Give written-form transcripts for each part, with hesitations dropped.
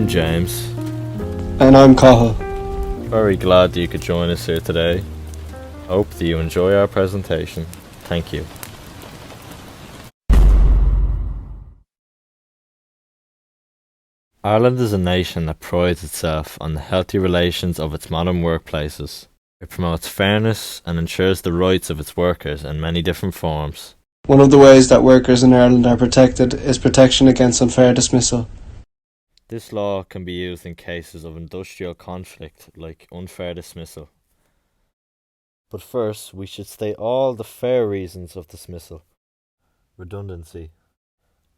I'm James. And I'm Cahill. Very glad that you could join us here today. Hope that you enjoy our presentation. Thank you. Ireland is a nation that prides itself on the healthy relations of its modern workplaces. It promotes fairness and ensures the rights of its workers in many different forms. One of the ways that workers in Ireland are protected is protection against unfair dismissal. This law can be used in cases of industrial conflict like unfair dismissal. But first, we should state all the fair reasons of dismissal. Redundancy.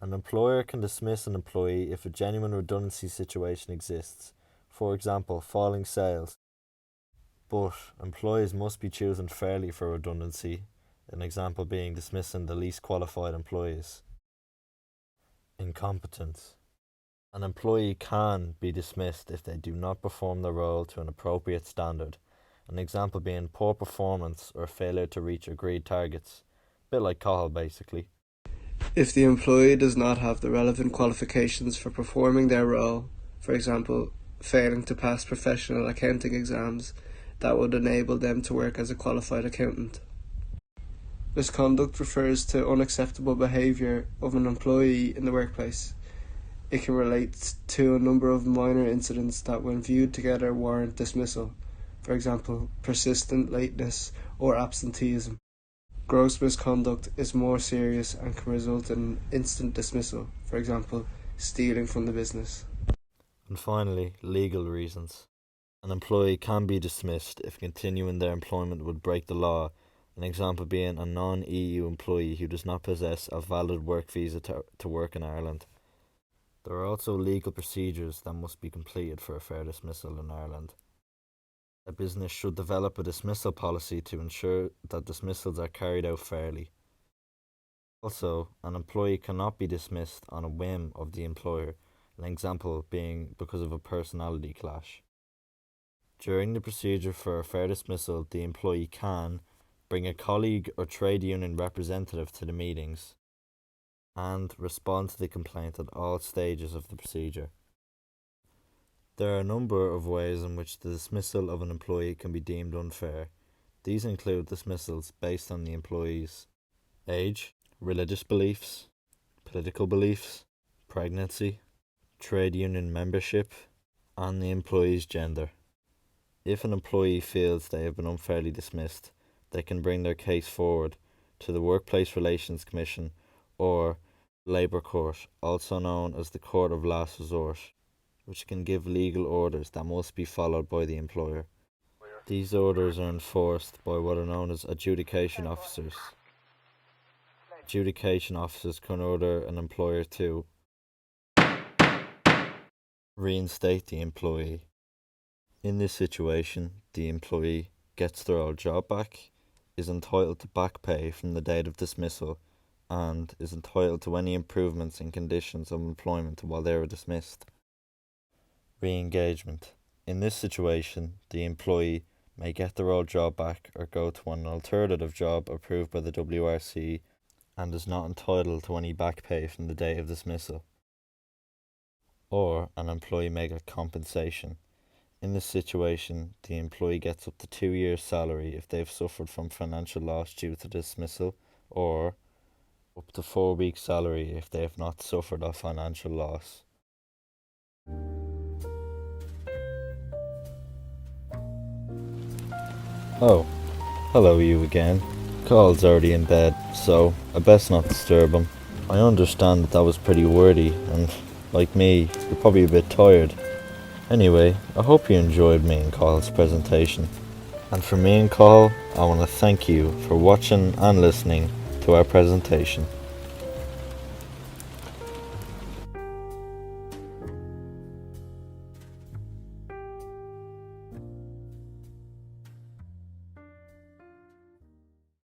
An employer can dismiss an employee if a genuine redundancy situation exists, for example, falling sales. But employees must be chosen fairly for redundancy, an example being dismissing the least qualified employees. Incompetence. An employee can be dismissed if they do not perform their role to an appropriate standard, an example being poor performance or failure to reach agreed targets. A bit like Cahill basically. If the employee does not have the relevant qualifications for performing their role, for example, failing to pass professional accounting exams that would enable them to work as a qualified accountant. Misconduct refers to unacceptable behaviour of an employee in the workplace. It can relate to a number of minor incidents that, when viewed together, warrant dismissal, for example, persistent lateness or absenteeism. Gross misconduct is more serious and can result in instant dismissal, for example, stealing from the business. And finally, legal reasons. An employee can be dismissed if continuing their employment would break the law, an example being a non-EU employee who does not possess a valid work visa to work in Ireland. There are also legal procedures that must be completed for a fair dismissal in Ireland. A business should develop a dismissal policy to ensure that dismissals are carried out fairly. Also, an employee cannot be dismissed on a whim of the employer, an example being because of a personality clash. During the procedure for a fair dismissal, the employee can bring a colleague or trade union representative to the meetings and respond to the complaint at all stages of the procedure. There are a number of ways in which the dismissal of an employee can be deemed unfair. These include dismissals based on the employee's age, religious beliefs, political beliefs, pregnancy, trade union membership, and the employee's gender. If an employee feels they have been unfairly dismissed, they can bring their case forward to the Workplace Relations Commission or Labour Court, also known as the Court of Last Resort, which can give legal orders that must be followed by the employer. These orders are enforced by what are known as adjudication officers. Adjudication officers can order an employer to reinstate the employee. In this situation, the employee gets their old job back, is entitled to back pay from the date of dismissal, and is entitled to any improvements in conditions of employment while they were dismissed. Re-engagement. In this situation, the employee may get their old job back or go to an alternative job approved by the WRC and is not entitled to any back pay from the day of dismissal. Or an employee may get compensation. In this situation, the employee gets up to 2 years' salary if they have suffered from financial loss due to dismissal, or up to 4 weeks' salary if they have not suffered a financial loss. Oh, hello you again. Cahill's already in bed, so I best not disturb him. I understand that was pretty wordy, and like me, you're probably a bit tired. Anyway, I hope you enjoyed me and Cahill's presentation. And for me and Cahill, I want to thank you for watching and listening to our presentation.